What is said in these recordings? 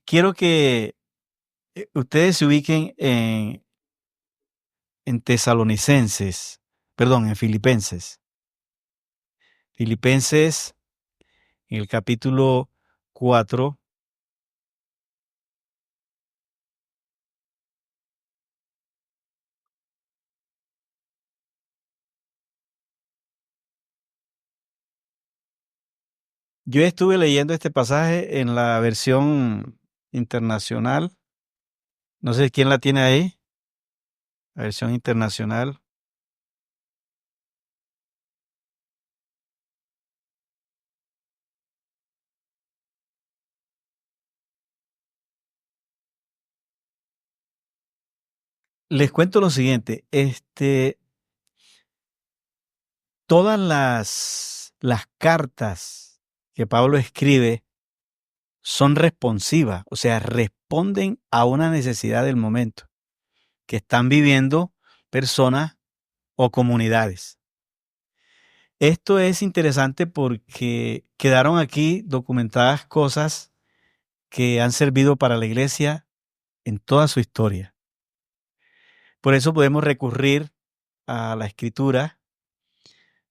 quiero que ustedes se ubiquen en Tesalonicenses, perdón, en Filipenses. Filipenses, en el capítulo 4. Yo estuve leyendo este pasaje en la versión internacional. No sé quién la tiene ahí, la versión internacional. Les cuento lo siguiente, todas las cartas que Pablo escribe son responsivas, o sea, responden a una necesidad del momento que están viviendo personas o comunidades. Esto es interesante porque quedaron aquí documentadas cosas que han servido para la iglesia en toda su historia. Por eso podemos recurrir a la escritura.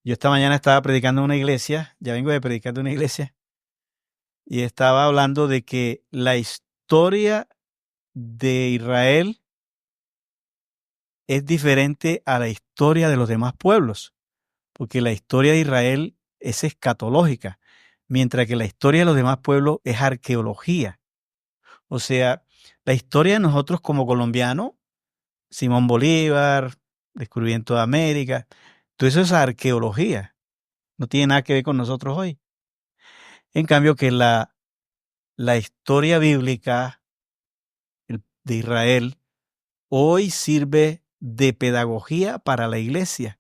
Yo esta mañana estaba predicando en una iglesia, ya vengo de predicar de una iglesia, y estaba hablando de que la historia de Israel es diferente a la historia de los demás pueblos, porque la historia de Israel es escatológica, mientras que la historia de los demás pueblos es arqueología. O sea, la historia de nosotros como colombianos, Simón Bolívar, descubrimiento de América, todo eso es arqueología, no tiene nada que ver con nosotros hoy. En cambio que la historia bíblica de Israel hoy sirve de pedagogía para la iglesia,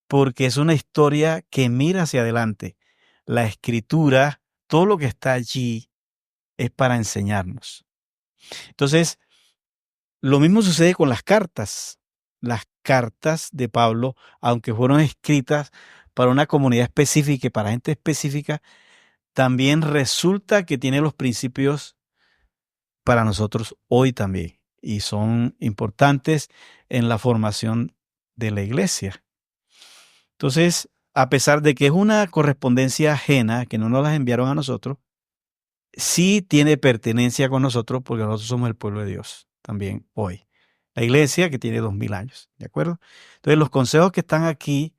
porque es una historia que mira hacia adelante. La escritura, todo lo que está allí es para enseñarnos. Entonces, lo mismo sucede con las cartas. Las cartas de Pablo, aunque fueron escritas para una comunidad específica y para gente específica, también resulta que tiene los principios para nosotros hoy también y son importantes en la formación de la iglesia. Entonces, a pesar de que es una correspondencia ajena, que no nos las enviaron a nosotros, sí tiene pertenencia con nosotros porque nosotros somos el pueblo de Dios también hoy. La iglesia que tiene 2000 años, ¿de acuerdo? Entonces, los consejos que están aquí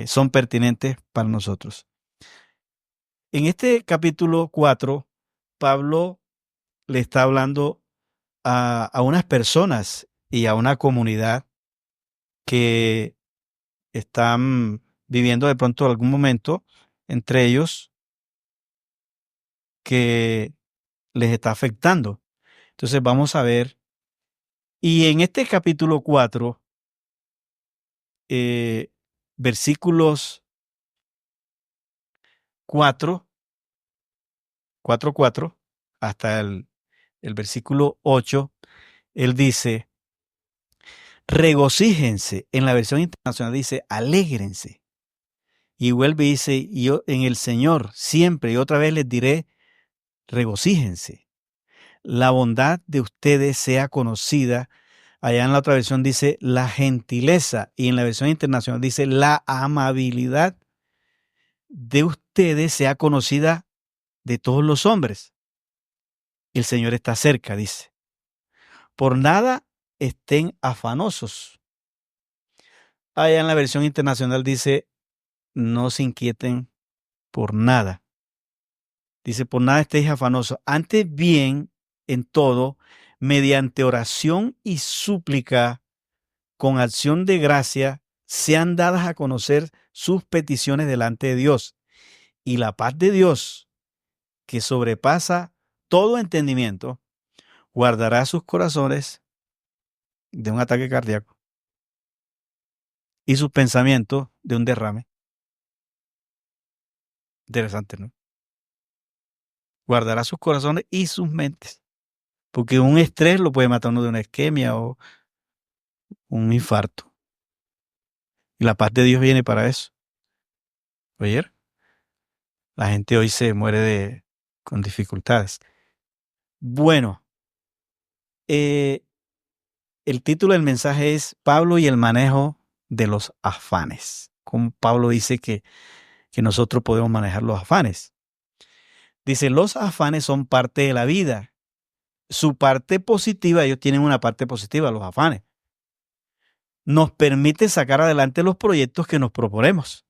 son pertinentes para nosotros. En este capítulo 4, Pablo le está hablando a unas personas y a una comunidad que están viviendo de pronto algún momento entre ellos que les está afectando. Entonces vamos a ver. Y en este capítulo 4, versículos 4, 4, hasta el versículo 8, él dice, regocíjense. En la versión internacional dice, alégrense. Y vuelve y dice, yo en el Señor siempre y otra vez les diré, regocíjense. La bondad de ustedes sea conocida. Allá en la otra versión dice la gentileza y en la versión internacional dice la amabilidad de ustedes sea conocida de todos los hombres. El Señor está cerca, dice. Por nada estén afanosos. Allá en la versión internacional dice no se inquieten por nada. Dice, por nada estéis afanosos. Antes bien, en todo, mediante oración y súplica, con acción de gracia, sean dadas a conocer sus peticiones delante de Dios. Y la paz de Dios, que sobrepasa todo entendimiento, guardará sus corazones de un ataque cardíaco y sus pensamientos de un derrame. Interesante, ¿no? Guardará sus corazones y sus mentes. Porque un estrés lo puede matar uno de una isquemia o un infarto. Y la paz de Dios viene para eso. Oye, la gente hoy se muere con dificultades. Bueno, el título del mensaje es Pablo y el manejo de los afanes. Como Pablo dice que nosotros podemos manejar los afanes. Dice, los afanes son parte de la vida. Su parte positiva, ellos tienen una parte positiva, los afanes. Nos permite sacar adelante los proyectos que nos proponemos.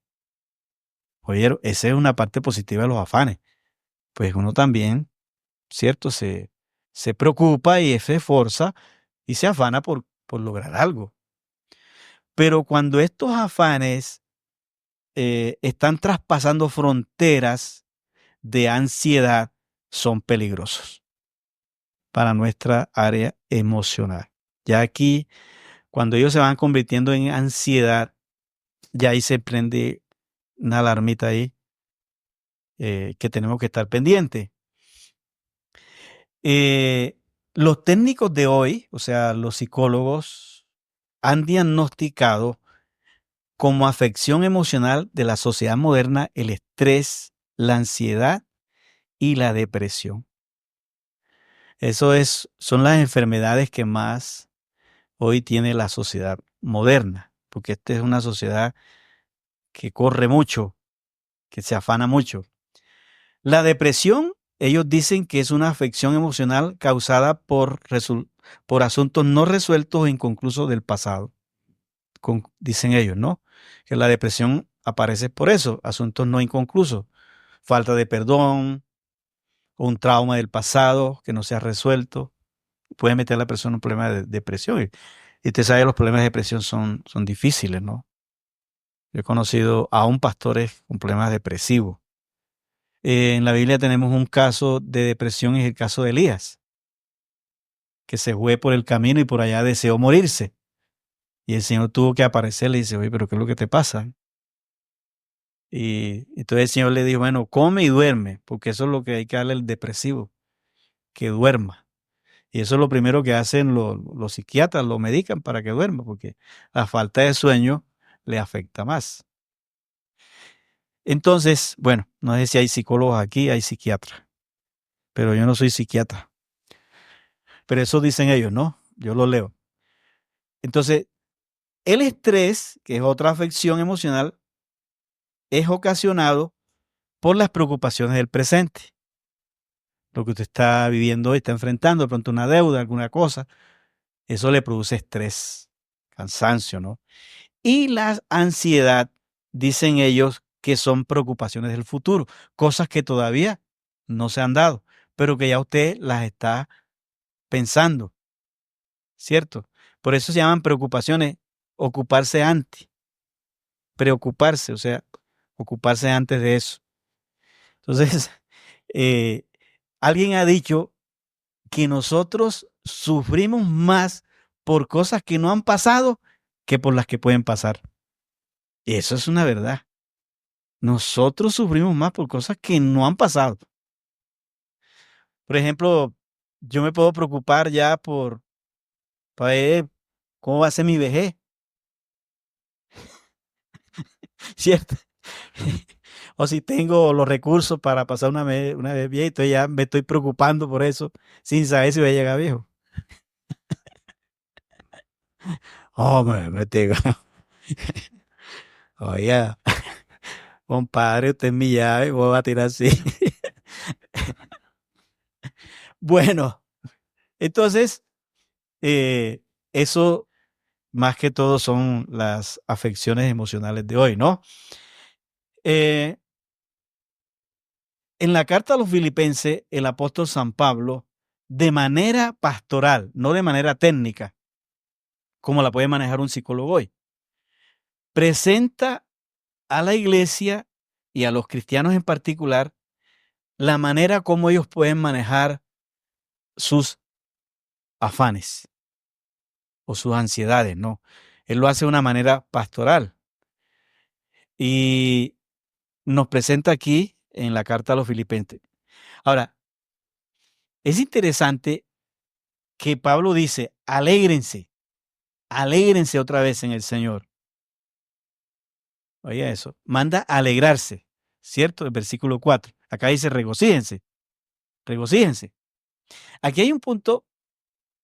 Oye, esa es una parte positiva de los afanes. Pues uno también, ¿cierto? Se preocupa y se esfuerza y se afana por lograr algo. Pero cuando estos afanes están traspasando fronteras de ansiedad, son peligrosos para nuestra área emocional. Ya aquí, cuando ellos se van convirtiendo en ansiedad, ya ahí se prende una alarmita ahí que tenemos que estar pendientes. Los técnicos de hoy, o sea, los psicólogos, han diagnosticado como afección emocional de la sociedad moderna el estrés, la ansiedad y la depresión. Son las enfermedades que más hoy tiene la sociedad moderna, porque esta es una sociedad que corre mucho, que se afana mucho. La depresión, ellos dicen que es una afección emocional causada por asuntos no resueltos o inconclusos del pasado. Dicen ellos, ¿no? Que la depresión aparece por eso, asuntos no inconclusos, falta de perdón, un trauma del pasado que no se ha resuelto, puede meter a la persona en un problema de depresión. Y usted sabe, los problemas de depresión son difíciles, ¿no? Yo he conocido aún pastores con problemas depresivos. En la Biblia tenemos un caso de depresión, es el caso de Elías, que se fue por el camino y por allá deseó morirse. Y el Señor tuvo que aparecerle y dice, oye, pero ¿qué es lo que te pasa? Y entonces el Señor le dijo, bueno, come y duerme, porque eso es lo que hay que darle al depresivo, que duerma. Y eso es lo primero que hacen los psiquiatras, lo medican para que duerma, porque la falta de sueño le afecta más. Entonces, bueno, no sé si hay psicólogos aquí, hay psiquiatras, pero yo no soy psiquiatra. Pero eso dicen ellos, ¿no? Yo lo leo. Entonces, el estrés, que es otra afección emocional, es ocasionado por las preocupaciones del presente. Lo que usted está viviendo hoy, está enfrentando de pronto una deuda, alguna cosa, eso le produce estrés, cansancio, ¿no? Y la ansiedad, dicen ellos, que son preocupaciones del futuro, cosas que todavía no se han dado, pero que ya usted las está pensando, ¿cierto? Por eso se llaman preocupaciones, ocuparse antes, preocuparse, o sea, ocuparse antes de eso. Entonces, alguien ha dicho que nosotros sufrimos más por cosas que no han pasado que por las que pueden pasar. Eso es una verdad. Nosotros sufrimos más por cosas que no han pasado. Por ejemplo, yo me puedo preocupar ya para ver cómo va a ser mi vejez, ¿cierto? O si tengo los recursos para pasar una vez viejo, entonces ya me estoy preocupando por eso sin saber si voy a llegar viejo. Oh, me tengo. Oye, compadre, usted es mi llave, voy a tirar así. Bueno, entonces, eso más que todo son las afecciones emocionales de hoy, ¿no? En la carta a los filipenses, el apóstol San Pablo, de manera pastoral, no de manera técnica, como la puede manejar un psicólogo hoy, presenta a la iglesia y a los cristianos en particular la manera como ellos pueden manejar sus afanes o sus ansiedades, ¿no? Él lo hace de una manera pastoral y nos presenta aquí en la carta a los filipenses. Ahora, es interesante que Pablo dice, alégrense otra vez en el Señor. Oye eso, manda a alegrarse, ¿cierto? El versículo 4. Acá dice regocíjense. regocíjense. Aquí hay un punto,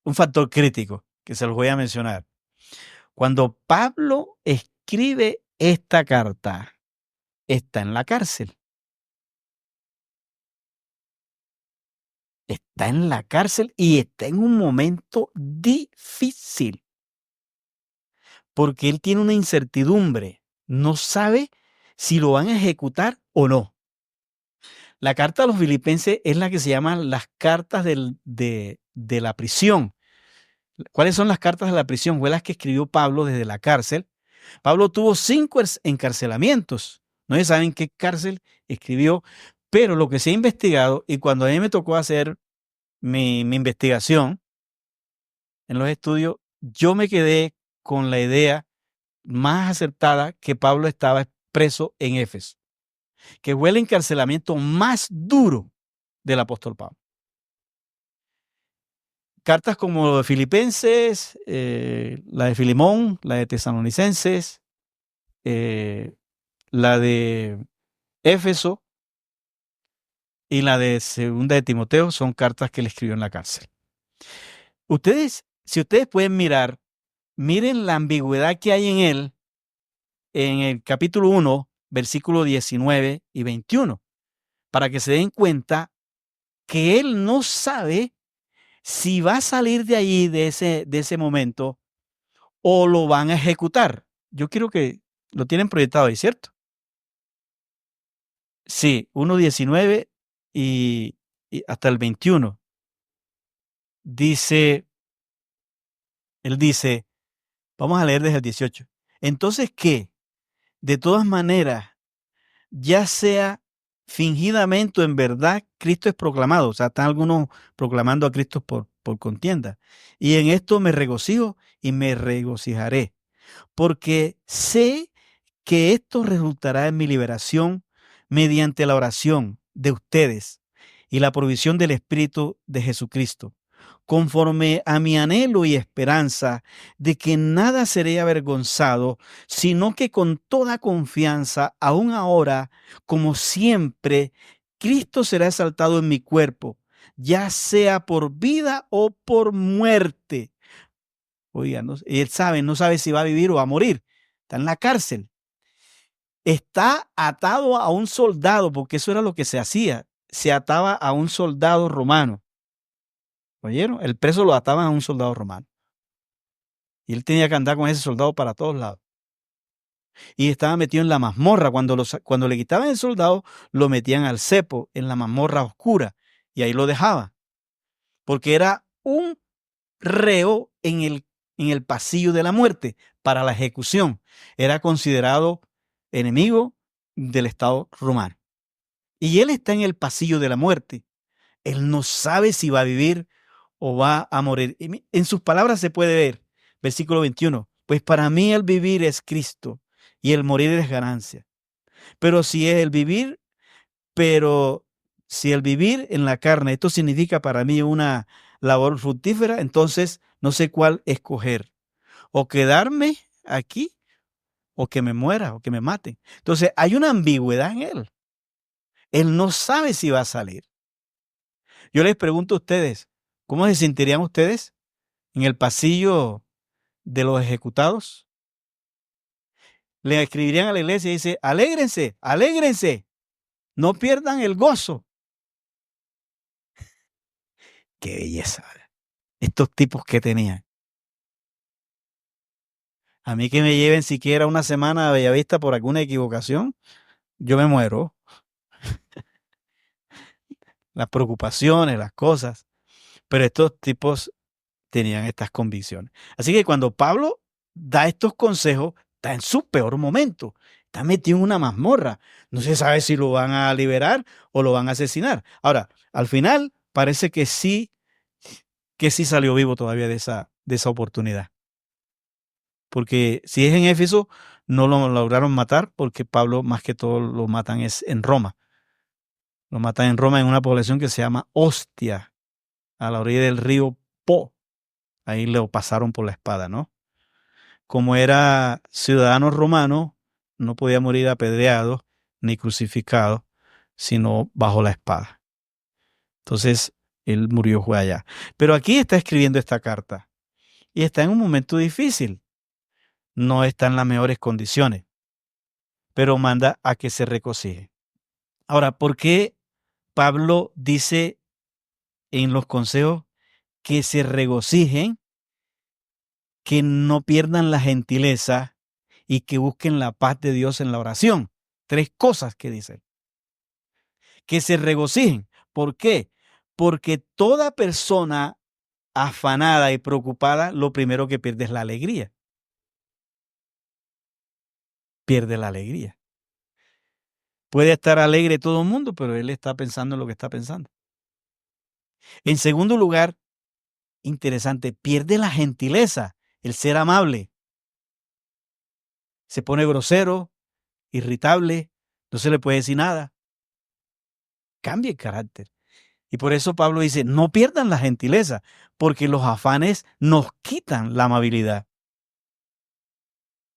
un factor crítico que se los voy a mencionar. Cuando Pablo escribe esta carta, está en la cárcel. Está en la cárcel y está en un momento difícil, porque él tiene una incertidumbre. No sabe si lo van a ejecutar o no. La carta a los filipenses es la que se llama las cartas de la prisión. ¿Cuáles son las cartas de la prisión? Fue las que escribió Pablo desde la cárcel. Pablo tuvo 5 encarcelamientos. No se sabe en qué cárcel escribió, pero lo que se ha investigado, y cuando a mí me tocó hacer mi investigación en los estudios, yo me quedé con la idea más acertada que Pablo estaba preso en Éfeso, que fue el encarcelamiento más duro del apóstol Pablo. Cartas como de Filipenses, la de Filemón, la de Tesalonicenses, la de Éfeso y la de Segunda de Timoteo son cartas que él escribió en la cárcel. Si ustedes pueden mirar, miren la ambigüedad que hay en él en el capítulo 1, versículo 19 y 21, para que se den cuenta que él no sabe si va a salir de allí, de ese momento, o lo van a ejecutar. Yo quiero que lo tienen proyectado ahí, ¿cierto? Sí, 1:19 y hasta el 21. Él dice, vamos a leer desde el 18. Entonces, ¿qué? De todas maneras, ya sea fingidamente o en verdad, Cristo es proclamado. O sea, están algunos proclamando a Cristo por contienda. Y en esto me regocijo y me regocijaré, porque sé que esto resultará en mi liberación mediante la oración de ustedes y la provisión del Espíritu de Jesucristo, conforme a mi anhelo y esperanza de que nada seré avergonzado, sino que con toda confianza, aún ahora, como siempre, Cristo será exaltado en mi cuerpo, ya sea por vida o por muerte. Oigan, él no sabe si va a vivir o va a morir. Está en la cárcel. Está atado a un soldado, porque eso era lo que se hacía. Se ataba a un soldado romano. ¿Oyeron? El preso lo ataban a un soldado romano. Y él tenía que andar con ese soldado para todos lados. Y estaba metido en la mazmorra. Cuando le quitaban el soldado, lo metían al cepo, en la mazmorra oscura. Y ahí lo dejaban. Porque era un reo en el pasillo de la muerte para la ejecución. Era considerado enemigo del Estado romano. Y él está en el pasillo de la muerte. Él no sabe si va a vivir o va a morir. En sus palabras se puede ver, versículo 21, pues para mí el vivir es Cristo y el morir es ganancia. Pero si es el vivir, pero si el vivir en la carne, esto significa para mí una labor fructífera, entonces no sé cuál escoger. O quedarme aquí o que me muera o que me maten. Entonces hay una ambigüedad en él. Él no sabe si va a salir. Yo les pregunto a ustedes, ¿cómo se sentirían ustedes en el pasillo de los ejecutados? Le escribirían a la iglesia y dice, alégrense, alégrense, no pierdan el gozo. Qué belleza, estos tipos que tenían. A mí que me lleven siquiera una semana a Bellavista por alguna equivocación, yo me muero. Las preocupaciones, las cosas. Pero estos tipos tenían estas convicciones. Así que cuando Pablo da estos consejos, está en su peor momento. Está metido en una mazmorra. No se sabe si lo van a liberar o lo van a asesinar. Ahora, al final parece que sí salió vivo todavía de esa oportunidad. Porque si es en Éfeso, no lo lograron matar porque Pablo más que todo lo matan es en Roma. Lo matan en Roma en una población que se llama Ostia, a la orilla del río Po. Ahí lo pasaron por la espada, ¿no? Como era ciudadano romano, no podía morir apedreado ni crucificado, sino bajo la espada. Entonces, él murió fue allá. Pero aquí está escribiendo esta carta y está en un momento difícil. No está en las mejores condiciones, pero manda a que se regocije. Ahora, ¿por qué Pablo dice en los consejos que se regocijen, que no pierdan la gentileza y que busquen la paz de Dios en la oración? 3 cosas que dice. Que se regocijen. ¿Por qué? Porque toda persona afanada y preocupada, lo primero que pierde es la alegría. Pierde la alegría. Puede estar alegre todo el mundo, pero él está pensando en lo que está pensando. En segundo lugar, interesante, pierde la gentileza, el ser amable. Se pone grosero, irritable, no se le puede decir nada. Cambia el carácter. Y por eso Pablo dice, no pierdan la gentileza, porque los afanes nos quitan la amabilidad.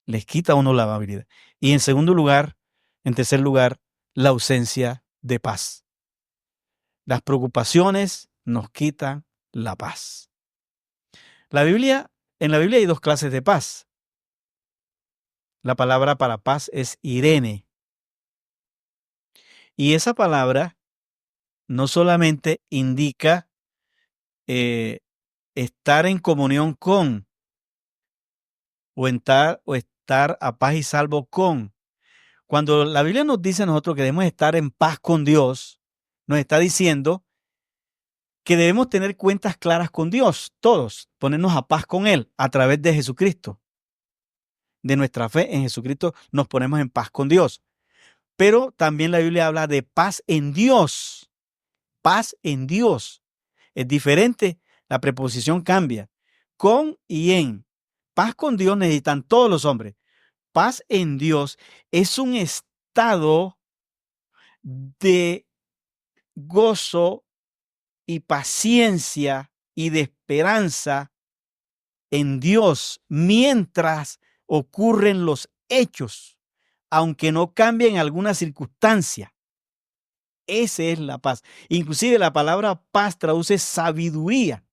Les quita a uno la amabilidad. Y en segundo lugar, en tercer lugar, la ausencia de paz. Las preocupaciones nos quitan la paz. En la Biblia hay 2 clases de paz. La palabra para paz es Irene. Y esa palabra no solamente indica estar en comunión con o estar a paz y salvo con. Cuando la Biblia nos dice a nosotros que debemos estar en paz con Dios, nos está diciendo que debemos tener cuentas claras con Dios, todos, ponernos a paz con Él a través de Jesucristo. De nuestra fe en Jesucristo nos ponemos en paz con Dios. Pero también la Biblia habla de paz en Dios. Paz en Dios. Es diferente, la preposición cambia. Con y en. Paz con Dios necesitan todos los hombres. Paz en Dios es un estado de gozo y paciencia y de esperanza en Dios mientras ocurren los hechos, aunque no cambien alguna circunstancia. Esa es la paz. Inclusive la palabra paz traduce sabiduría.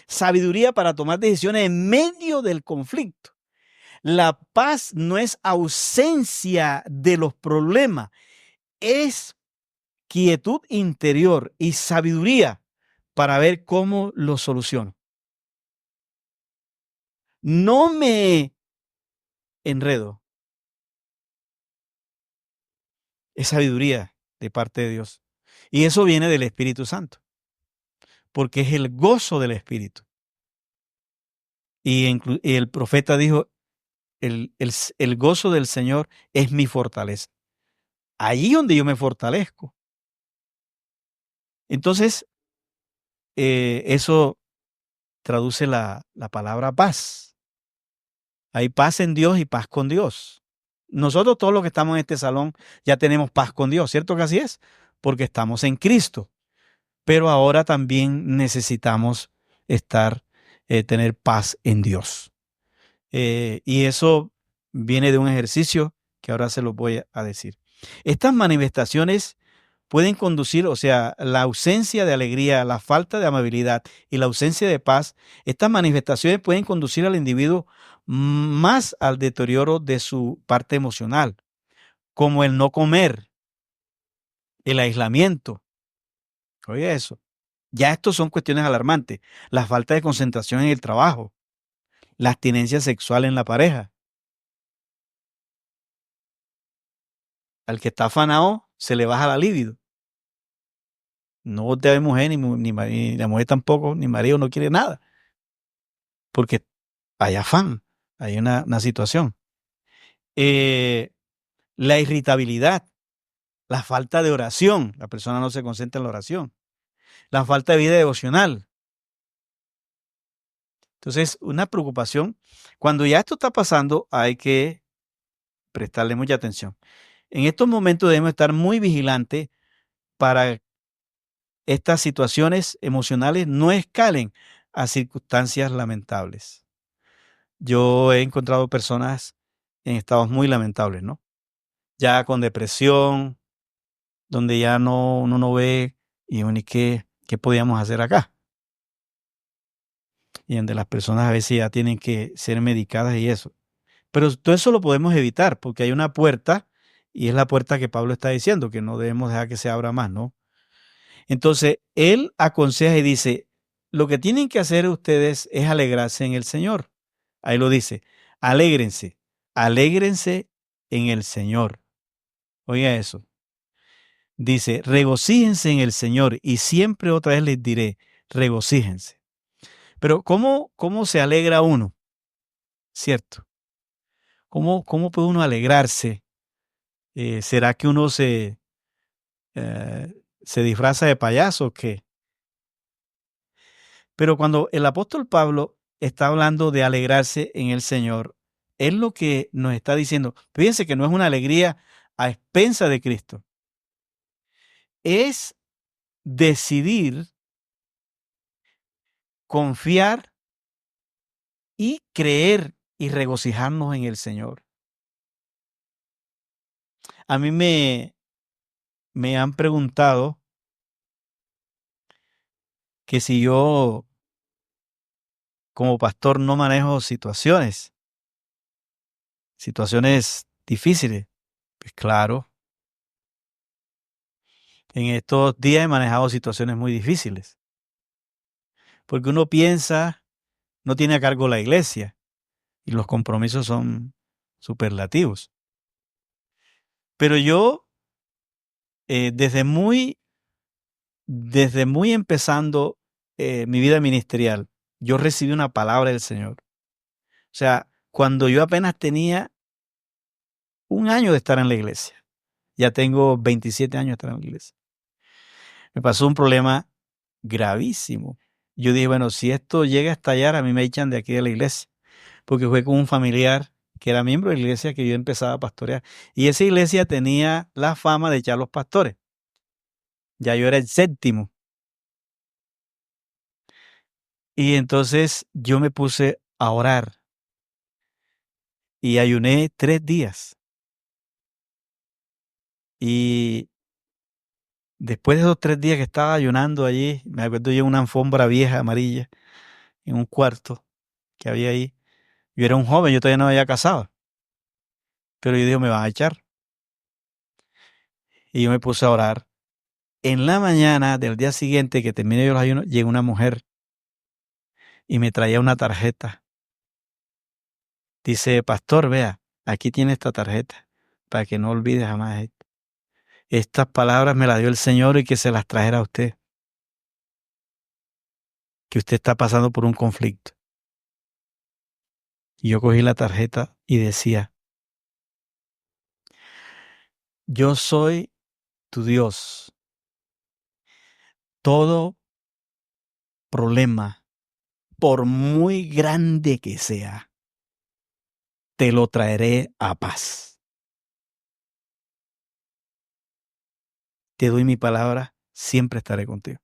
Sabiduría para tomar decisiones en medio del conflicto. La paz no es ausencia de los problemas, es quietud interior y sabiduría para ver cómo los soluciono. No me enredo. Es sabiduría de parte de Dios. Y eso viene del Espíritu Santo, porque es el gozo del Espíritu. Y el profeta dijo, el gozo del Señor es mi fortaleza. Allí donde yo me fortalezco. Entonces, eso traduce la palabra paz. Hay paz en Dios y paz con Dios. Nosotros todos los que estamos en este salón ya tenemos paz con Dios, ¿cierto que así es? Porque estamos en Cristo. Pero ahora también necesitamos tener paz en Dios. Y eso viene de un ejercicio que ahora se lo voy a decir. Estas manifestaciones pueden conducir, o sea, la ausencia de alegría, la falta de amabilidad y la ausencia de paz, estas manifestaciones pueden conducir al individuo más al deterioro de su parte emocional, como el no comer, el aislamiento. Oye eso. Ya estos son cuestiones alarmantes. La falta de concentración en el trabajo, la abstinencia sexual en la pareja. Al que está afanado se le baja la libido. No voltea a ver mujer, ni la mujer tampoco, ni marido no quiere nada. Porque hay afán, hay una situación. La irritabilidad, la falta de oración. La persona no se concentra en la oración. La falta de vida devocional. Entonces, una preocupación. Cuando ya esto está pasando, hay que prestarle mucha atención. En estos momentos debemos estar muy vigilantes para estas situaciones emocionales no escalen a circunstancias lamentables. Yo he encontrado personas en estados muy lamentables, ¿no? Ya con depresión, donde ya uno no ve y uno, ¿qué ¿qué podíamos hacer acá? Y donde las personas a veces ya tienen que ser medicadas y eso. Pero todo eso lo podemos evitar porque hay una puerta y es la puerta que Pablo está diciendo, que no debemos dejar que se abra más, ¿no? Entonces, él aconseja y dice, lo que tienen que hacer ustedes es alegrarse en el Señor. Ahí lo dice, alégrense, alégrense en el Señor. Oiga eso. Dice, regocíjense en el Señor y siempre otra vez les diré, regocíjense. Pero ¿cómo se alegra uno? ¿Cierto? ¿Cómo puede uno alegrarse? ¿Será que uno se disfraza de payaso o qué? Pero cuando el apóstol Pablo está hablando de alegrarse en el Señor, es lo que nos está diciendo. Fíjense que no es una alegría a expensa de Cristo. Es decidir confiar y creer y regocijarnos en el Señor. A mí me han preguntado que si yo como pastor no manejo situaciones difíciles. Pues claro, en estos días he manejado situaciones muy difíciles, porque uno piensa, no tiene a cargo la iglesia y los compromisos son superlativos. Pero yo, desde muy empezando mi vida ministerial, yo recibí una palabra del Señor. O sea, cuando yo apenas tenía un año de estar en la iglesia, ya tengo 27 años de estar en la iglesia, me pasó un problema gravísimo. Yo dije, bueno, si esto llega a estallar, a mí me echan de aquí de la iglesia, porque fue con un familiar que era miembro de la iglesia que yo empezaba a pastorear. Y esa iglesia tenía la fama de echar los pastores. Ya yo era el séptimo. Y entonces yo me puse a orar y ayuné 3 días. Y después de esos 3 días que estaba ayunando allí, me acuerdo yo en una alfombra vieja, amarilla, en un cuarto que había ahí. Yo era un joven, yo todavía no me había casado. Pero yo dije, me van a echar. Y yo me puse a orar. En la mañana del día siguiente que terminé yo los ayunos, llegó una mujer y me traía una tarjeta. Dice, pastor, vea, aquí tiene esta tarjeta para que no olvide jamás esto. Estas palabras me las dio el Señor y que se las trajera a usted. Que usted está pasando por un conflicto. Y yo cogí la tarjeta y decía, yo soy tu Dios. Todo problema, por muy grande que sea, te lo traeré a paz. Te doy mi palabra, siempre estaré contigo.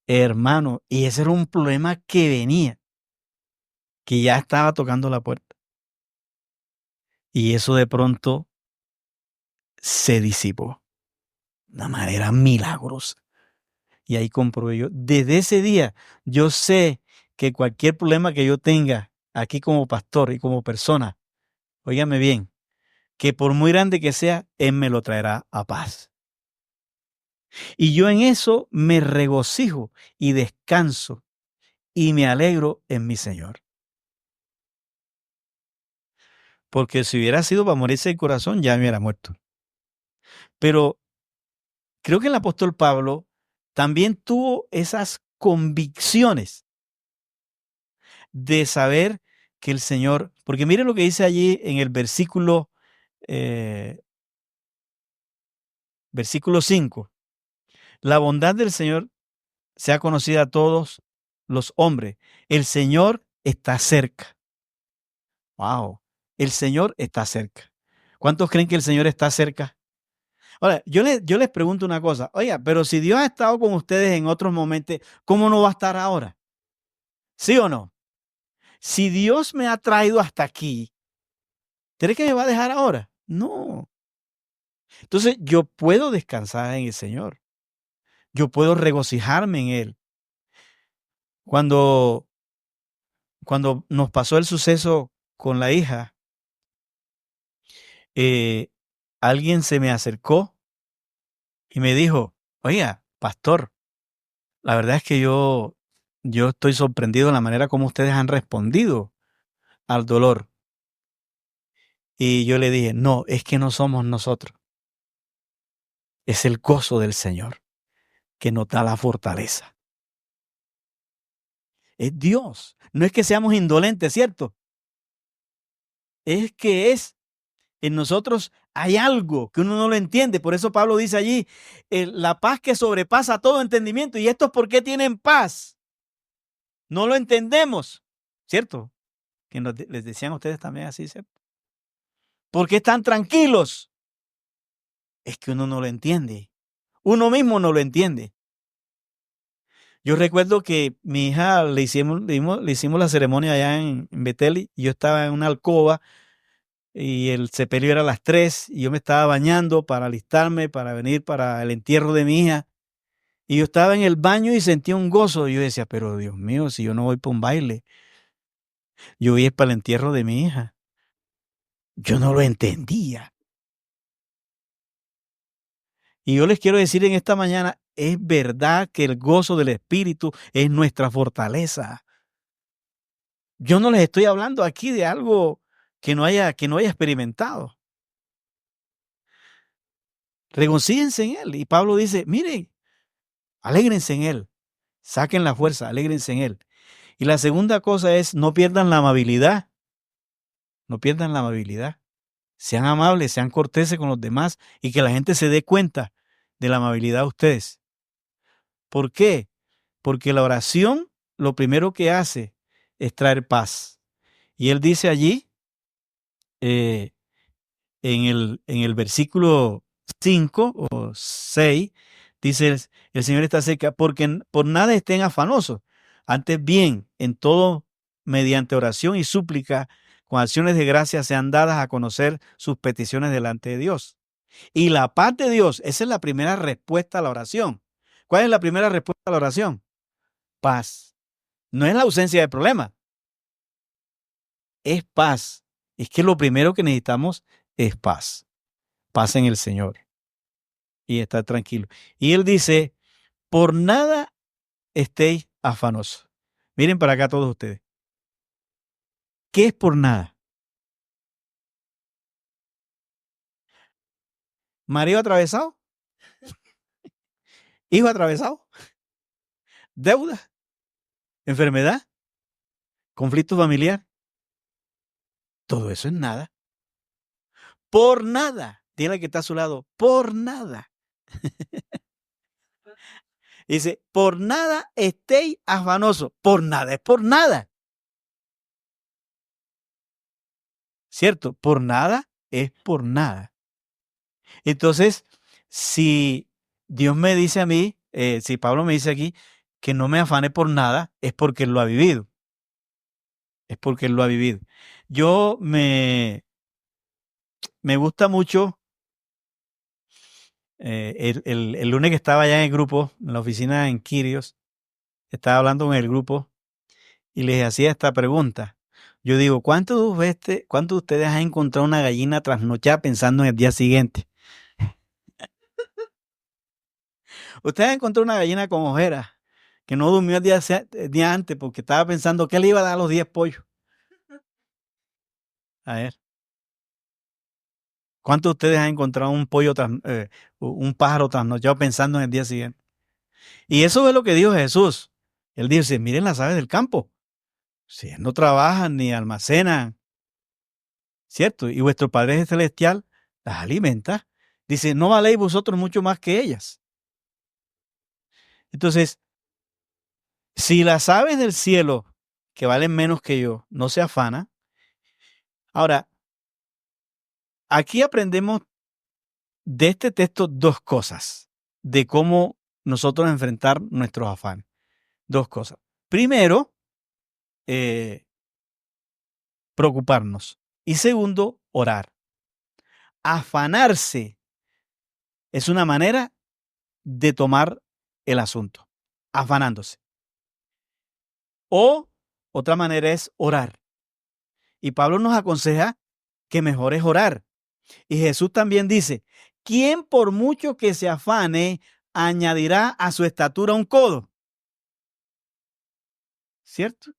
Hermano, y ese era un problema que venía, que ya estaba tocando la puerta. Y eso de pronto se disipó de una manera milagrosa. Y ahí comprobé yo. Desde ese día, yo sé que cualquier problema que yo tenga aquí como pastor y como persona, óigame bien, que por muy grande que sea, Él me lo traerá a paz. Y yo en eso me regocijo y descanso y me alegro en mi Señor. Porque si hubiera sido para morirse el corazón, ya me hubiera muerto. Pero creo que el apóstol Pablo también tuvo esas convicciones de saber que el Señor, porque mire lo que dice allí en el versículo 5, la bondad del Señor sea conocida a todos los hombres. El Señor está cerca. Wow, el Señor está cerca. ¿Cuántos creen que el Señor está cerca? Ahora, yo les pregunto una cosa. Oiga, pero si Dios ha estado con ustedes en otros momentos, ¿cómo no va a estar ahora? ¿Sí o no? Si Dios me ha traído hasta aquí, ¿cree que me va a dejar ahora? No. Entonces, yo puedo descansar en el Señor. Yo puedo regocijarme en Él. Cuando nos pasó el suceso con la hija, alguien se me acercó y me dijo, oiga, pastor, la verdad es que yo estoy sorprendido de la manera como ustedes han respondido al dolor. Y yo le dije, no, es que no somos nosotros. Es el gozo del Señor que nos da la fortaleza. Es Dios. No es que seamos indolentes, ¿cierto? Es que en nosotros hay algo que uno no lo entiende. Por eso Pablo dice allí, la paz que sobrepasa todo entendimiento. ¿Y estos por qué tienen paz? No lo entendemos, ¿cierto? Que les decían a ustedes también así, ¿cierto? ¿Por qué están tranquilos? Es que uno no lo entiende. Uno mismo no lo entiende. Yo recuerdo que mi hija le hicimos la ceremonia allá en Betel y yo estaba en una alcoba y el sepelio era a las 3 y yo me estaba bañando para alistarme, para venir para el entierro de mi hija. Y yo estaba en el baño y sentía un gozo. Y yo decía, pero Dios mío, si yo no voy para un baile, yo voy para el entierro de mi hija. Yo no lo entendía. Y yo les quiero decir en esta mañana, es verdad que el gozo del Espíritu es nuestra fortaleza. Yo no les estoy hablando aquí de algo que no haya experimentado. Regocíjense en Él. Y Pablo dice, miren, alégrense en Él. Saquen la fuerza, alégrense en Él. Y la segunda cosa es, no pierdan la amabilidad. No pierdan la amabilidad. Sean amables, sean corteses con los demás y que la gente se dé cuenta de la amabilidad de ustedes. ¿Por qué? Porque la oración lo primero que hace es traer paz. Y él dice allí, en el versículo 5 o 6, dice el Señor está cerca, porque por nada estén afanosos, antes bien, en todo, mediante oración y súplica, con acciones de gracia sean dadas a conocer sus peticiones delante de Dios. Y la paz de Dios, esa es la primera respuesta a la oración. ¿Cuál es la primera respuesta a la oración? Paz. No es la ausencia de problemas, es paz. Es que lo primero que necesitamos es paz. Paz en el Señor y estar tranquilo. Y él dice, por nada estéis afanosos. Miren para acá todos ustedes. ¿Qué es por nada? Marido atravesado, hijo atravesado, deuda, enfermedad, conflicto familiar. Todo eso es nada. Por nada. Dile al que está a su lado, por nada. Dice, por nada estéis afanosos. Por nada es por nada. ¿Cierto? Por nada es por nada. Entonces, si Dios me dice a mí, si Pablo me dice aquí que no me afane por nada, es porque él lo ha vivido. Es porque él lo ha vivido. Yo me gusta mucho, el lunes que estaba allá en el grupo, en la oficina en Quirios, estaba hablando con el grupo y les hacía esta pregunta. Yo digo, ¿cuántos de ustedes han encontrado una gallina trasnochada pensando en el día siguiente? Ustedes han encontrado una gallina con ojeras que no durmió el día antes porque estaba pensando que le iba a dar a los 10 pollos. A ver, ¿cuántos de ustedes han encontrado un pájaro trasnochado pensando en el día siguiente? Y eso es lo que dijo Jesús. Él dice, miren las aves del campo. Si no trabajan ni almacenan, ¿cierto? Y vuestro Padre Celestial las alimenta. Dice, ¿no valéis vosotros mucho más que ellas? Entonces, si las aves del cielo, que valen menos que yo, no se afanan, ahora, aquí aprendemos de este texto dos cosas, de cómo nosotros enfrentar nuestros afanes. Dos cosas. Primero, preocuparnos. Y segundo, orar. Afanarse es una manera de tomar el asunto, afanándose. O otra manera es orar. Y Pablo nos aconseja que mejor es orar. Y Jesús también dice, ¿quién por mucho que se afane añadirá a su estatura un codo? ¿Cierto?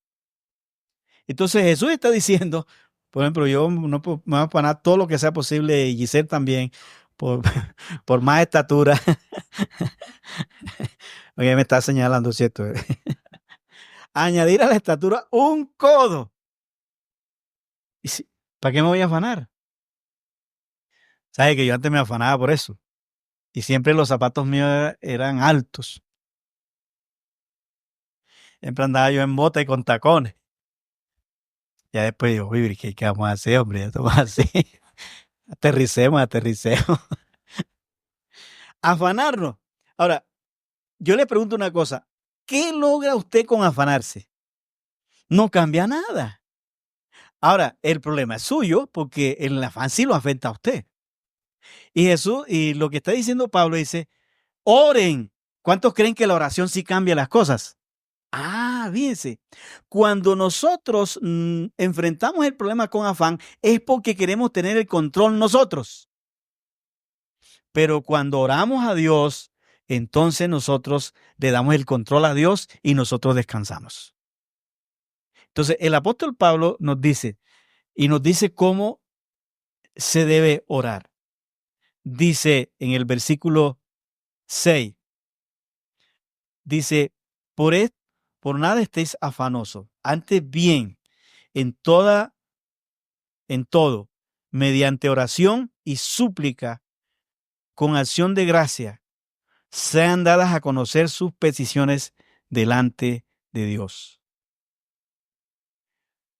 Entonces Jesús está diciendo, por ejemplo, yo no me voy a afanar todo lo que sea posible, y Giselle también, por, por más estatura. Oye, me está señalando, ¿cierto? Añadir a la estatura un codo. ¿Para qué me voy a afanar? ¿Sabes que yo antes me afanaba por eso? Y siempre los zapatos míos eran altos. Siempre andaba yo en bota y con tacones. Ya después digo, uy, ¿qué vamos a hacer, hombre? Ya estamos así. Aterricemos. Afanarnos. Ahora, yo le pregunto una cosa. ¿Qué logra usted con afanarse? No cambia nada. Ahora, el problema es suyo porque el afán sí lo afecta a usted. Y Jesús, y lo que está diciendo Pablo dice, oren. ¿Cuántos creen que la oración sí cambia las cosas? Fíjense, cuando nosotros enfrentamos el problema con afán es porque queremos tener el control nosotros. Pero cuando oramos a Dios, entonces nosotros le damos el control a Dios y nosotros descansamos. Entonces el apóstol Pablo nos dice cómo se debe orar. Dice en el versículo 6, dice, por nada estéis afanosos, antes bien, en todo, mediante oración y súplica, con acción de gracia, sean dadas a conocer sus peticiones delante de Dios.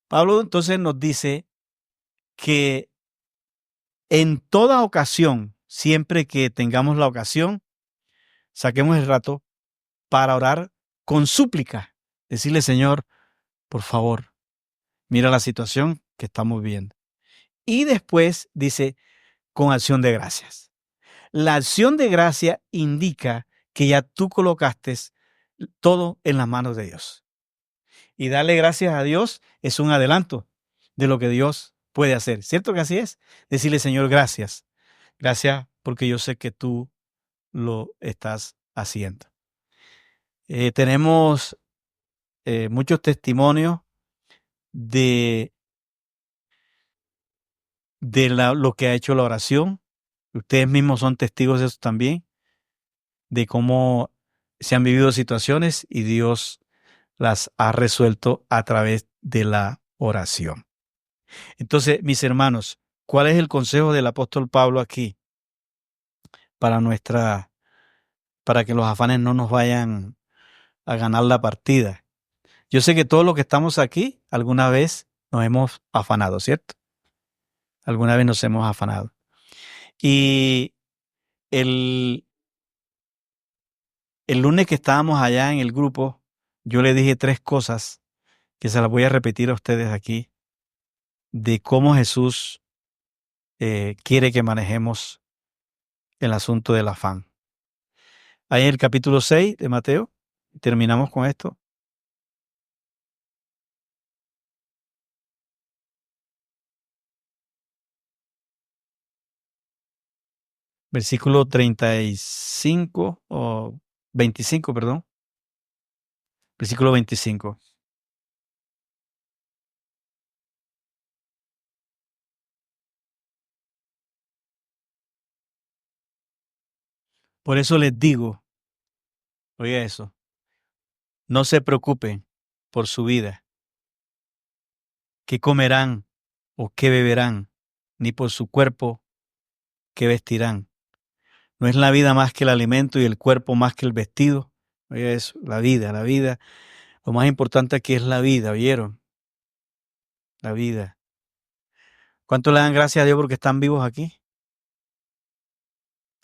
Pablo entonces nos dice que en toda ocasión, siempre que tengamos la ocasión, saquemos el rato para orar con súplica. Decirle, Señor, por favor, mira la situación que estamos viendo. Y después dice, con acción de gracias. La acción de gracia indica que ya tú colocaste todo en las manos de Dios. Y darle gracias a Dios es un adelanto de lo que Dios puede hacer. ¿Cierto que así es? Decirle, Señor, gracias. Gracias porque yo sé que tú lo estás haciendo. Tenemos muchos testimonios de lo que ha hecho la oración. Ustedes mismos son testigos de eso también, de cómo se han vivido situaciones y Dios las ha resuelto a través de la oración. Entonces, mis hermanos, ¿cuál es el consejo del apóstol Pablo aquí para que los afanes no nos vayan a ganar la partida? Yo sé que todos los que estamos aquí alguna vez nos hemos afanado, ¿cierto? Alguna vez nos hemos afanado. Y el lunes que estábamos allá en el grupo, yo le dije 3 cosas que se las voy a repetir a ustedes aquí, de cómo Jesús quiere que manejemos el asunto del afán. Ahí en el capítulo 6 de Mateo, terminamos con esto. Versículo 35 o 25, perdón. Versículo 25. Por eso les digo, oiga eso, no se preocupen por su vida, qué comerán o qué beberán, ni por su cuerpo, qué vestirán. ¿No es la vida más que el alimento y el cuerpo más que el vestido? Oiga eso, la vida. Lo más importante aquí es la vida, ¿oyeron? La vida. ¿Cuánto le dan gracias a Dios porque están vivos aquí?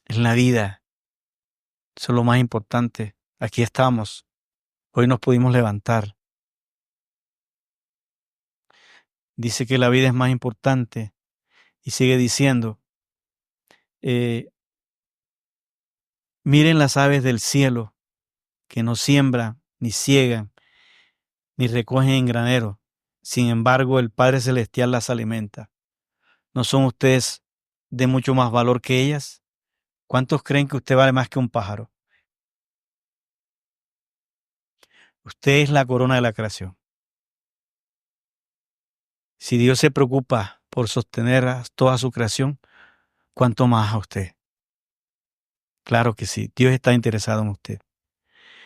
Es la vida. Eso es lo más importante. Aquí estamos. Hoy nos pudimos levantar. Dice que la vida es más importante y sigue diciendo, miren las aves del cielo, que no siembran, ni ciegan, ni recogen en granero. Sin embargo, el Padre Celestial las alimenta. ¿No son ustedes de mucho más valor que ellas? ¿Cuántos creen que usted vale más que un pájaro? Usted es la corona de la creación. Si Dios se preocupa por sostener a toda su creación, ¿cuánto más a usted? Claro que sí, Dios está interesado en usted.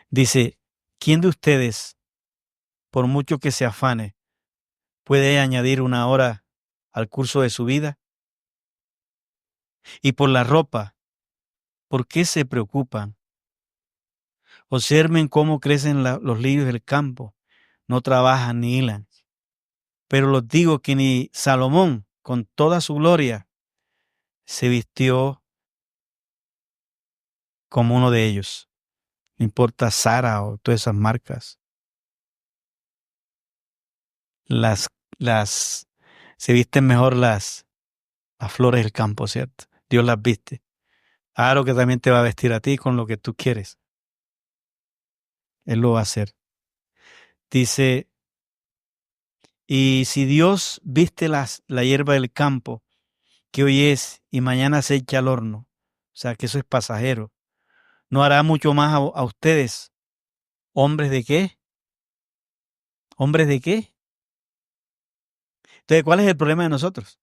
Dice, ¿quién de ustedes, por mucho que se afane, puede añadir una hora al curso de su vida? Y por la ropa, ¿por qué se preocupan? Observen cómo crecen los lirios del campo, no trabajan ni hilan. Pero los digo que ni Salomón, con toda su gloria, se vistió como uno de ellos. No importa Sara o todas esas marcas. Las, se visten mejor las flores del campo, ¿cierto? Dios las viste. Claro que también te va a vestir a ti con lo que tú quieres. Él lo va a hacer. Dice, y si Dios viste la hierba del campo, que hoy es y mañana se echa al horno, o sea que eso es pasajero, ¿no hará mucho más a ustedes? ¿Hombres de qué? ¿Hombres de qué? Entonces, ¿cuál es el problema de nosotros?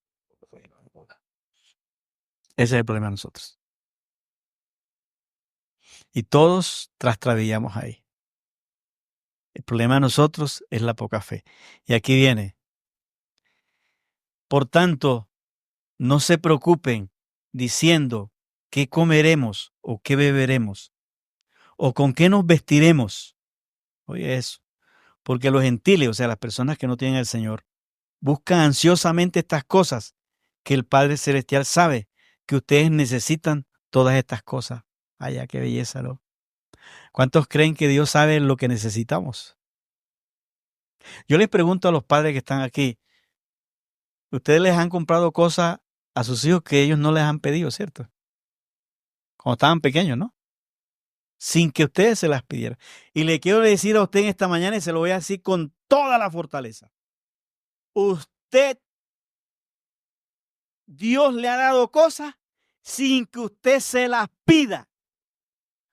Ese es el problema de nosotros. Y todos trastabillamos ahí. El problema de nosotros es la poca fe. Y aquí viene. Por tanto, no se preocupen diciendo qué comeremos o qué beberemos o con qué nos vestiremos. Oye eso. Porque los gentiles, o sea, las personas que no tienen al Señor, buscan ansiosamente estas cosas que el Padre Celestial sabe que ustedes necesitan todas estas cosas. Vaya, qué belleza, ¿no? ¿Cuántos creen que Dios sabe lo que necesitamos? Yo les pregunto a los padres que están aquí, ustedes les han comprado cosas a sus hijos que ellos no les han pedido, ¿cierto? Cuando estaban pequeños, ¿no? Sin que ustedes se las pidieran. Y le quiero decir a usted en esta mañana, y se lo voy a decir con toda la fortaleza. Usted, Dios le ha dado cosas sin que usted se las pida.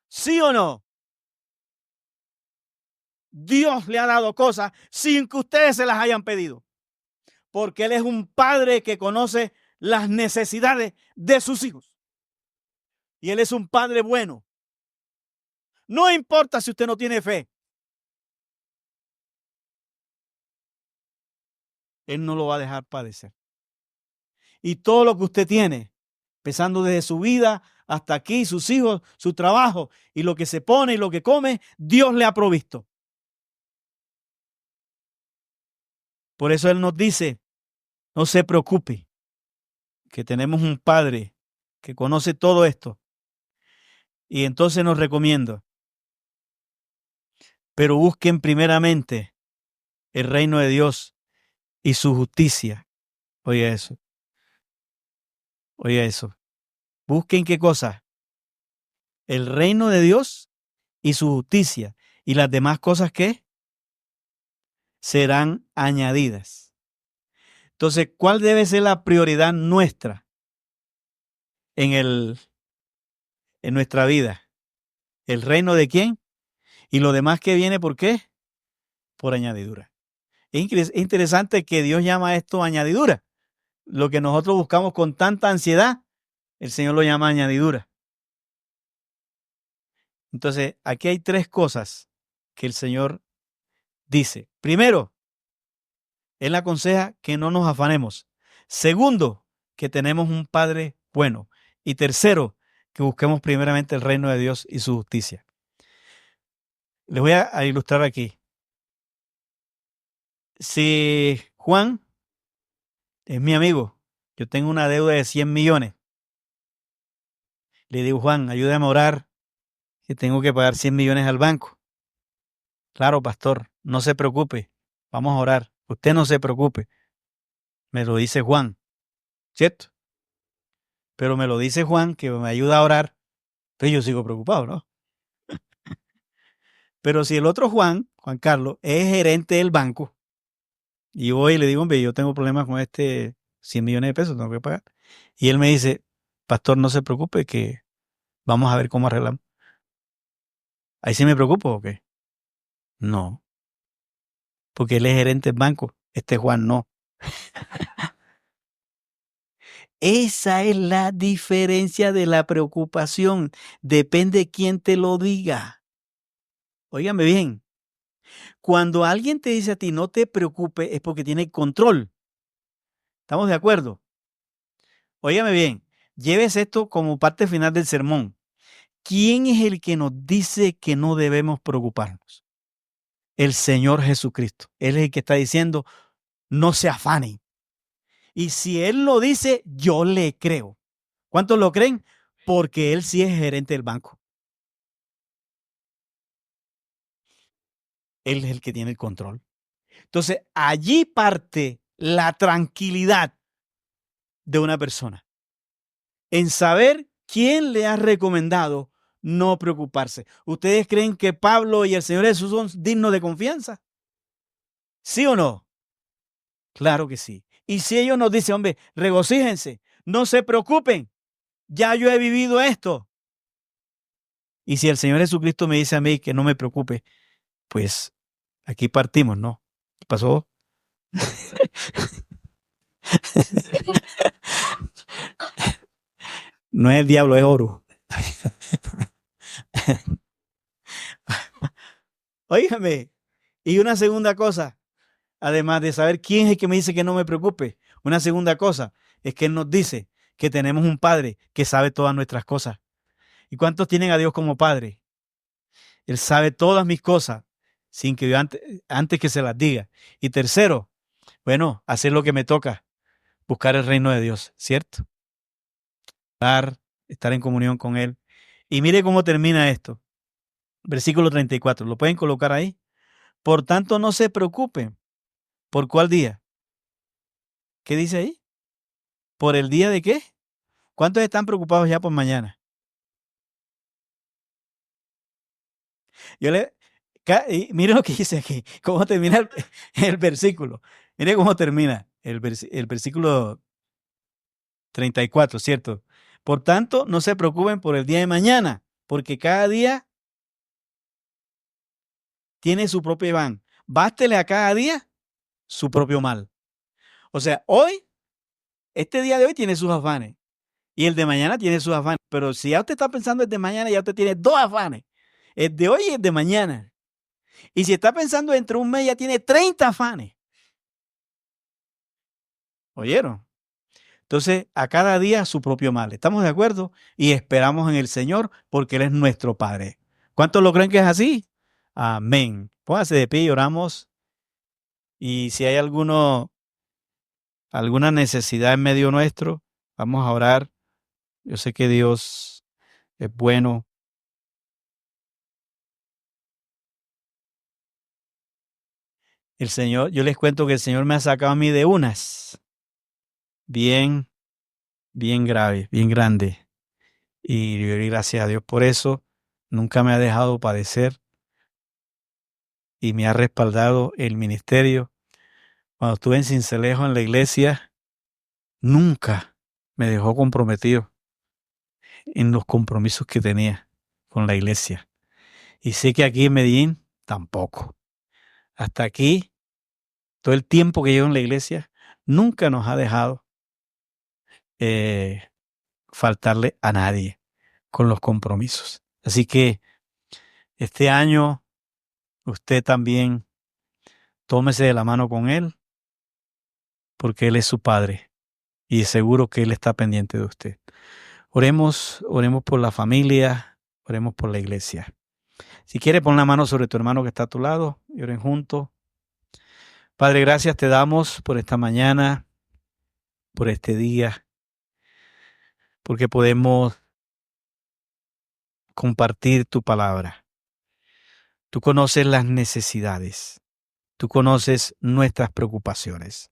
¿Sí o no? Dios le ha dado cosas sin que ustedes se las hayan pedido. Porque Él es un padre que conoce las necesidades de sus hijos. Y Él es un padre bueno. No importa si usted no tiene fe. Él no lo va a dejar padecer. Y todo lo que usted tiene, empezando desde su vida hasta aquí, sus hijos, su trabajo y lo que se pone y lo que come, Dios le ha provisto. Por eso Él nos dice, no se preocupe, que tenemos un Padre que conoce todo esto. Y entonces nos recomienda, pero busquen primeramente el reino de Dios y su justicia. Oye eso. Oye eso. Busquen qué cosa. El reino de Dios y su justicia. Y las demás cosas que serán añadidas. Entonces, ¿cuál debe ser la prioridad nuestra en nuestra vida? ¿El reino de quién? Y lo demás que viene, ¿por qué? Por añadidura. Es interesante que Dios llama esto añadidura. Lo que nosotros buscamos con tanta ansiedad, el Señor lo llama añadidura. Entonces, aquí hay tres cosas que el Señor dice. Primero, Él aconseja que no nos afanemos. Segundo, que tenemos un Padre bueno. Y tercero, que busquemos primeramente el reino de Dios y su justicia. Les voy a ilustrar aquí. Si Juan es mi amigo, yo tengo una deuda de 100 millones. Le digo, Juan, ayúdame a orar, que tengo que pagar 100 millones al banco. Claro, pastor, no se preocupe, vamos a orar. Usted no se preocupe. Me lo dice Juan, ¿cierto? Pero me lo dice Juan, que me ayuda a orar. Entonces yo sigo preocupado, ¿no? Pero si el otro Juan Carlos, es gerente del banco, y voy y le digo, hombre, yo tengo problemas con 100 millones de pesos, tengo que pagar. Y él me dice, pastor, no se preocupe, que vamos a ver cómo arreglamos. ¿Ahí sí me preocupo o qué? No, porque él es gerente del banco, Juan no. Esa es la diferencia de la preocupación. Depende quién te lo diga. Óigame bien. Cuando alguien te dice a ti no te preocupes es porque tiene control. ¿Estamos de acuerdo? Óigame bien. Lleves esto como parte final del sermón. ¿Quién es el que nos dice que no debemos preocuparnos? El Señor Jesucristo. Él es el que está diciendo, no se afanen. Y si Él lo dice, yo le creo. ¿Cuántos lo creen? Porque Él sí es gerente del banco. Él es el que tiene el control. Entonces, allí parte la tranquilidad de una persona. En saber quién le ha recomendado no preocuparse. ¿Ustedes creen que Pablo y el Señor Jesús son dignos de confianza? ¿Sí o no? Claro que sí. Y si ellos nos dicen, hombre, regocíjense, no se preocupen, ya yo he vivido esto. Y si el Señor Jesucristo me dice a mí que no me preocupe, pues aquí partimos, ¿no? ¿Qué pasó? No es el diablo, es oro. Óigame, y una segunda cosa, además de saber quién es el que me dice que no me preocupe, una segunda cosa es que Él nos dice que tenemos un Padre que sabe todas nuestras cosas. ¿Y cuántos tienen a Dios como Padre? Él sabe todas mis cosas sin que yo antes que se las diga. Y tercero, bueno, hacer lo que me toca, buscar el reino de Dios, ¿cierto? Estar en comunión con Él. Y mire cómo termina esto. Versículo 34, ¿lo pueden colocar ahí? Por tanto, no se preocupen. ¿Por cuál día? ¿Qué dice ahí? ¿Por el día de qué? ¿Cuántos están preocupados ya por mañana? Yo le, mire lo que dice aquí, cómo termina el versículo. Mire cómo termina el versículo 34, ¿cierto? Por tanto, no se preocupen por el día de mañana, porque cada día tiene su propio afán. Bástele a cada día su propio mal. O sea, este día de hoy tiene sus afanes y el de mañana tiene sus afanes. Pero si ya usted está pensando el de mañana, ya usted tiene dos afanes. El de hoy y el de mañana. Y si está pensando dentro de un mes, ya tiene 30 afanes. ¿Oyeron? Entonces, a cada día su propio mal. ¿Estamos de acuerdo? Y esperamos en el Señor porque Él es nuestro Padre. ¿Cuántos lo creen que es así? Amén. Póngase de pie y oramos. Y si hay alguna necesidad en medio nuestro, vamos a orar. Yo sé que Dios es bueno. El Señor, yo les cuento que el Señor me ha sacado a mí de unas bien, bien graves, bien grandes. Y yo doy gracias a Dios por eso. Nunca me ha dejado padecer y me ha respaldado el ministerio. Cuando estuve en Sincelejo en la iglesia, nunca me dejó comprometido en los compromisos que tenía con la iglesia. Y sé que aquí en Medellín tampoco. Hasta aquí, todo el tiempo que llevo en la iglesia, nunca nos ha dejado faltarle a nadie con los compromisos. Así que este año usted también tómese de la mano con Él, porque Él es su Padre y seguro que Él está pendiente de usted. Oremos por la familia, oremos por la iglesia. Si quiere, pon la mano sobre tu hermano que está a tu lado y oren juntos. Padre, gracias te damos por esta mañana, por este día, porque podemos compartir tu palabra. Tú conoces las necesidades, tú conoces nuestras preocupaciones,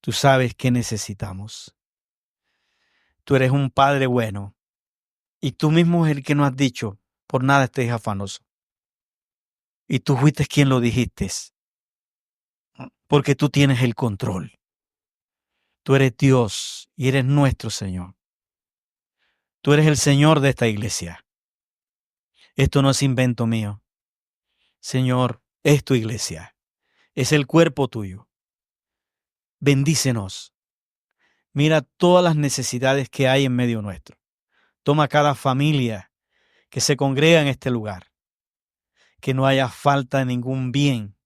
tú sabes qué necesitamos. Tú eres un Padre bueno y tú mismo es el que nos has dicho, por nada estés afanoso. Y tú fuiste quien lo dijiste, porque tú tienes el control. Tú eres Dios y eres nuestro Señor. Tú eres el Señor de esta iglesia. Esto no es invento mío. Señor, es tu iglesia. Es el cuerpo tuyo. Bendícenos. Mira todas las necesidades que hay en medio nuestro. Toma cada familia que se congrega en este lugar. Que no haya falta de ningún bien.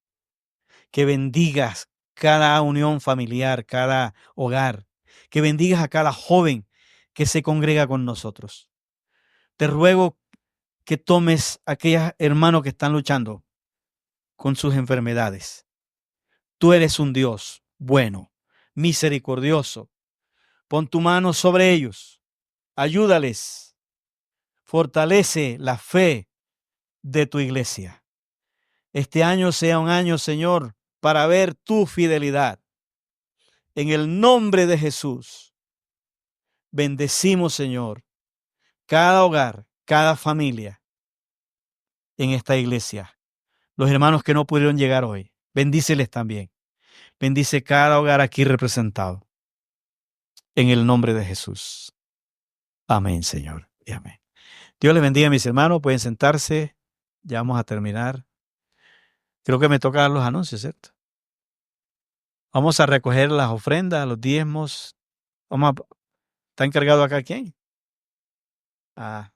Que bendigas cada unión familiar, cada hogar. Que bendigas a cada joven que se congrega con nosotros. Te ruego que tomes a aquellos hermanos que están luchando con sus enfermedades. Tú eres un Dios bueno, misericordioso. Pon tu mano sobre ellos. Ayúdales. Fortalece la fe de tu iglesia. Este año sea un año, Señor, para ver tu fidelidad. En el nombre de Jesús, bendecimos, Señor, cada hogar, cada familia en esta iglesia. Los hermanos que no pudieron llegar hoy, bendíceles también. Bendice cada hogar aquí representado. En el nombre de Jesús. Amén, Señor. Y amén. Dios les bendiga, mis hermanos. Pueden sentarse. Ya vamos a terminar. Creo que me toca dar los anuncios, ¿cierto? Vamos a recoger las ofrendas, los diezmos. ¿Está encargado acá quién? Ah,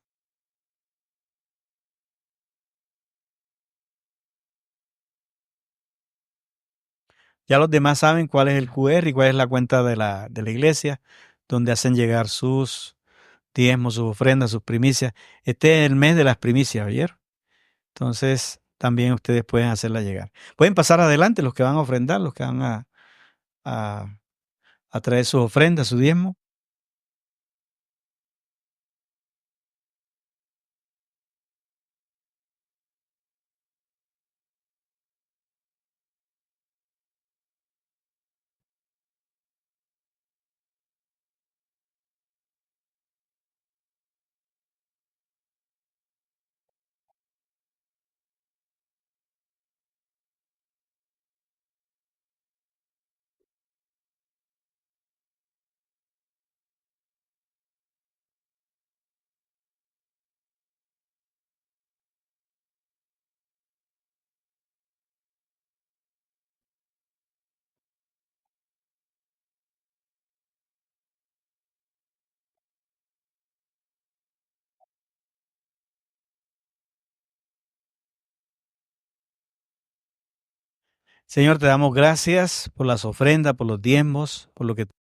ya los demás saben cuál es el QR y cuál es la cuenta de la iglesia, donde hacen llegar sus diezmos, sus ofrendas, sus primicias. Este es el mes de las primicias, ¿oyeron? Entonces, también ustedes pueden hacerla llegar. Pueden pasar adelante los que van a ofrendar, los que van a, a traer sus ofrendas, su diezmo. Señor, te damos gracias por las ofrendas, por los diezmos, por lo que